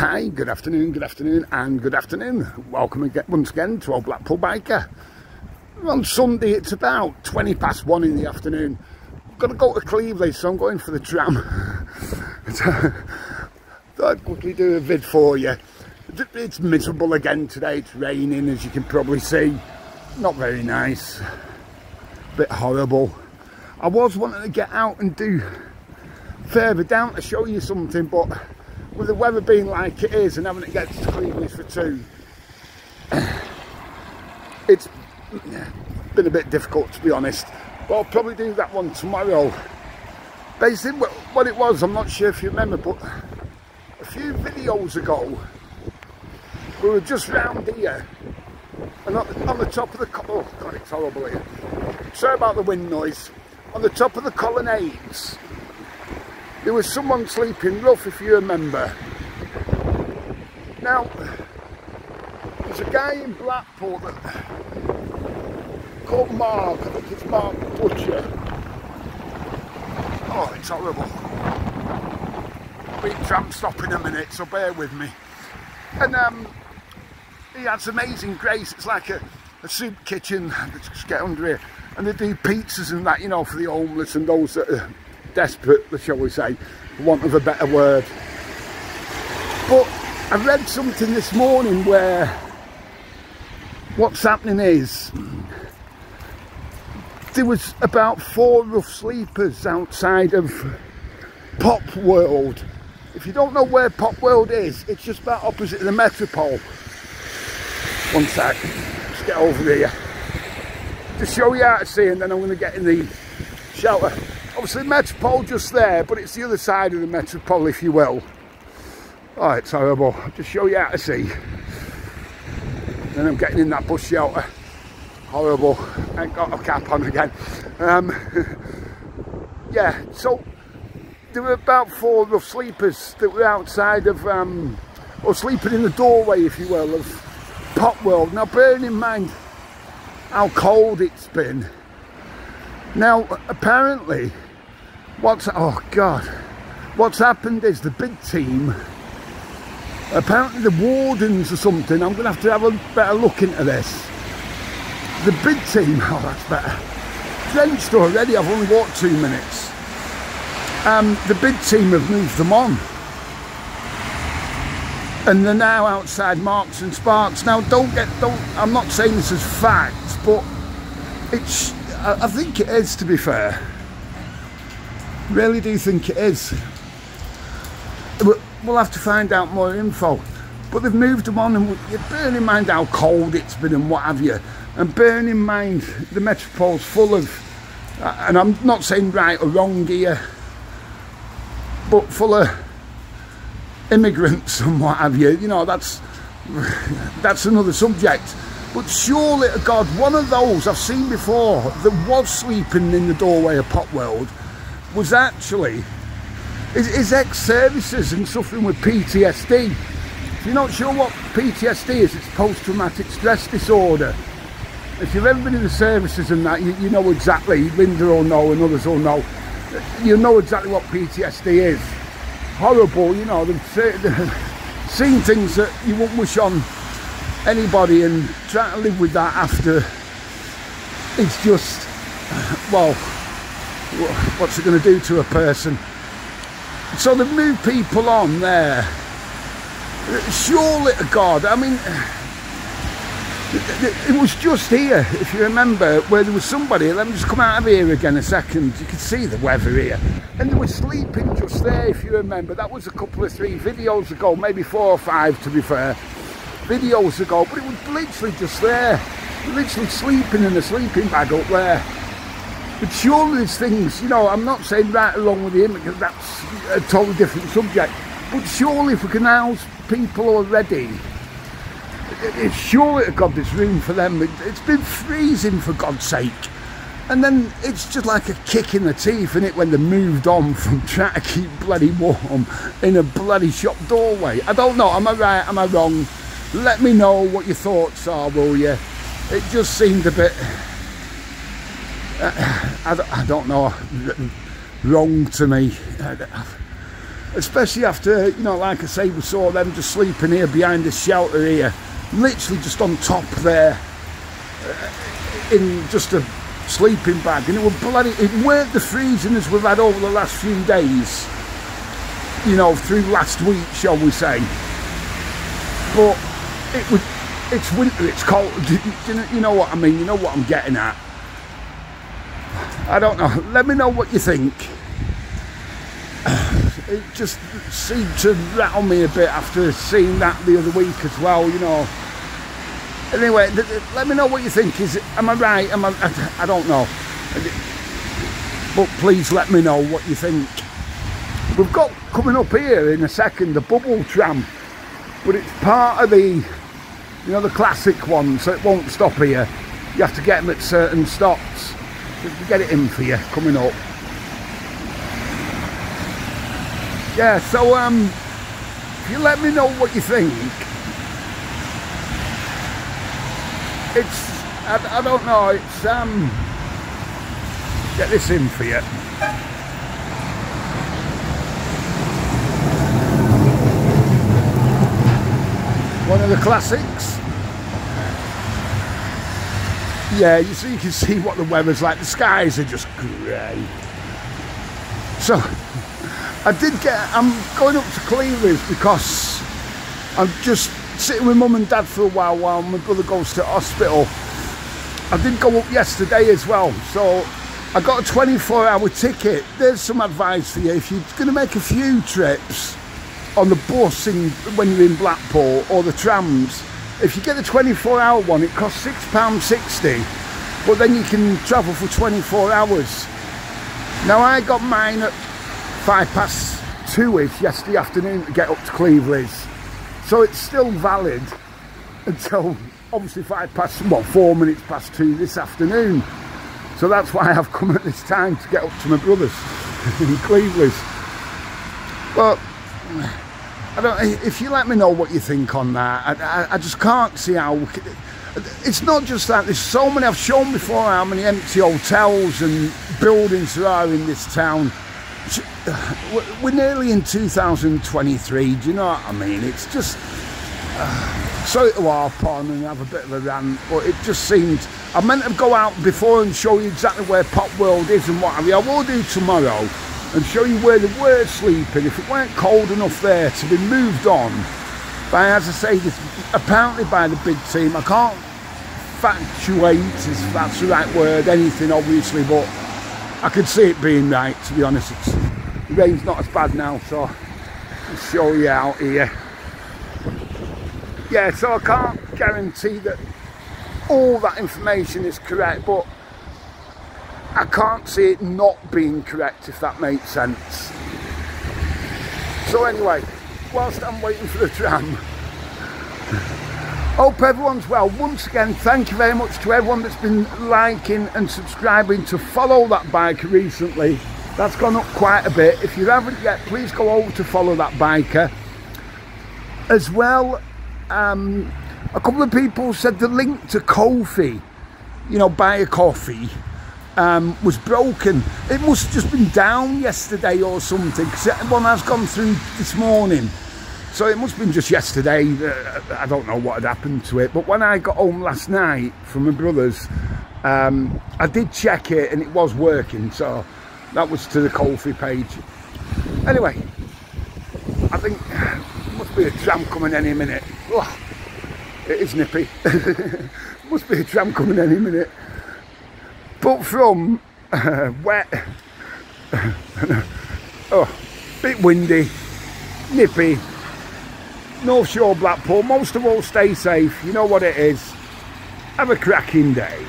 Hi, good afternoon, and good afternoon. Welcome again, once again to our Blackpool Biker. On Sunday, it's about 20 past 1 in the afternoon. I've got to go to Cleveland, so I'm going for the tram. Thought I'd quickly do a vid for you. It's miserable again today. It's raining, as you can probably see. Not very nice. A bit horrible. I was wanting to get out and do further down to show you something, but with the weather being like it is and having to get to Cleveland for 2, it's been a bit difficult, to be honest. But I'll probably do that one tomorrow. Basically, what it was, I'm not sure if you remember, but a few videos ago, we were just round here, and on the top of the, oh god, it's horrible here. Sorry about the wind noise. On the top of the colonnades, there was someone sleeping rough, if you remember. Now, there's a guy in Blackpool called Mark, I think it's Mark Butcher. Oh, it's horrible. Big tram stop in a minute, so bear with me. And he has amazing grace. It's like a soup kitchen. Let's just get under here. And they do pizzas and that, you know, for the homeless and those that are desperate, shall we say, for want of a better word. But I read something this morning where what's happening is there was about 4 rough sleepers outside of Pop World. If you don't know where Pop World is, it's just about opposite the Metropole. One sec, just get over here. Just show you how to see, and then I'm going to get in the shelter. Obviously Metropole just there, but it's the other side of the Metropole, if you will. Oh, it's horrible. I'll just show you how to see. Then I'm getting in that bus shelter. Horrible. I ain't got a cap on again. Yeah, so there were about 4 rough sleepers that were outside of, or sleeping in the doorway, if you will, of Pop World. Now, bearing in mind how cold it's been. Now, apparently, what's happened is the bid team, apparently the wardens or something, I'm going to have a better look into this. The bid team, oh, that's better. Drenched already, I've only walked 2 minutes. The bid team have moved them on. And they're now outside Marks and Sparks. Now, I'm not saying this as facts, but I think it is, to be fair. Really do think it is. We'll have to find out more info. But they've moved them on, and bearing in mind how cold it's been and what have you, and bearing in mind the Metropole's full of, and I'm not saying right or wrong here, but full of immigrants and what have you, you know, that's another subject. But surely to God, one of those I've seen before that was sleeping in the doorway of Pop World was actually his ex-services and suffering with PTSD. If you're not sure what PTSD is, it's post-traumatic stress disorder. If you've ever been in the services and that, you know exactly, Linda will know and others will know, you know exactly what PTSD is. Horrible, you know, they've seen things that you wouldn't wish on anybody, and trying to live with that after, it's just, well, what's it going to do to a person? So they've moved people on there. Surely to God, I mean, it was just here, if you remember, where there was somebody. Let me just come out of here again a second. You can see the weather here, and they were sleeping just there, if you remember. That was a couple of 3 videos ago, maybe 4 or 5 to be fair, videos ago. But it was literally just there, literally sleeping in a sleeping bag up there. But surely there's things, you know, I'm not saying right along with the immigrants, that's a totally different subject, but surely if we can house people already, it's surely to God there's room for them. It's been freezing, for God's sake, and then it's just like a kick in the teeth, isn't it, when they moved on from trying to keep bloody warm in a bloody shop doorway. I don't know, am I right, am I wrong? Let me know what your thoughts are, will you? It just seemed a bit, I don't know, wrong to me. especially after, you know, like I say, we saw them just sleeping here behind the shelter here, literally just on top there, in just a sleeping bag, and it weren't the freezing as we've had over the last few days, you know, through last week, shall we say, but it's winter, it's cold. You know what I mean, you know what I'm getting at. I don't know, let me know what you think. It just seemed to rattle me a bit after seeing that the other week as well, you know. Anyway, let me know what you think. Am I right? I don't know. But please let me know what you think. We've got coming up here in a second the bubble tram, but it's part of the, you know, the classic one, so it won't stop here. You have to get them at certain stops. We'll get it in for you coming up. Yeah, so if you let me know what you think. It's, I don't know, it's, get this in for you. One of the classics. Yeah, you can see what the weather's like. The skies are just grey. So, I'm going up to Cleveland because I'm just sitting with mum and dad for a while my brother goes to hospital. I did go up yesterday as well, so I got a 24-hour ticket. There's some advice for you. If you're going to make a few trips on the bus when you're in Blackpool or the trams, if you get the 24-hour one, it costs £6.60, but then you can travel for 24 hours. Now I got mine at 2:05 yesterday afternoon to get up to Cleveland. So it's still valid until obviously 4 minutes past 2 this afternoon. So that's why I've come at this time to get up to my brother's in Cleveland. But I don't. If you let me know what you think on that, I just can't see how. It's not just that. There's so many. I've shown before how many empty hotels and buildings there are in this town. We're nearly in 2023, do you know what I mean? It's just, sorry to harp on and have a bit of a rant, but it just seemed, I meant to go out before and show you exactly where Pop World is and what have you. I will do tomorrow and show you where they were sleeping, if it weren't cold enough there to be moved on by, as I say, this, apparently by the big team. I can't factuate, if that's the right word, anything obviously, but I could see it being right, to be honest. The rain's not as bad now, so I'll show you out here. Yeah, so I can't guarantee that all that information is correct, but I can't see it not being correct, if that makes sense. So anyway, whilst I'm waiting for the tram, hope everyone's well. Once again, thank you very much to everyone that's been liking and subscribing to Follow That Biker recently. That's gone up quite a bit. If you haven't yet, please go over to Follow That Biker. As well, a couple of people said the link to Ko-fi, you know, buy a coffee, was broken. It must have just been down yesterday or something, because one has gone through this morning. So it must have been just yesterday. I don't know what had happened to it, but when I got home last night from my brother's, I did check it and it was working, so that was to the Ko-fi page. Anyway, I think there must be a tram coming any minute. Oh, it is nippy. Must be a tram coming any minute. But from wet, oh, bit windy, nippy, North Shore Blackpool. Most of all, stay safe. You know what it is. Have a cracking day.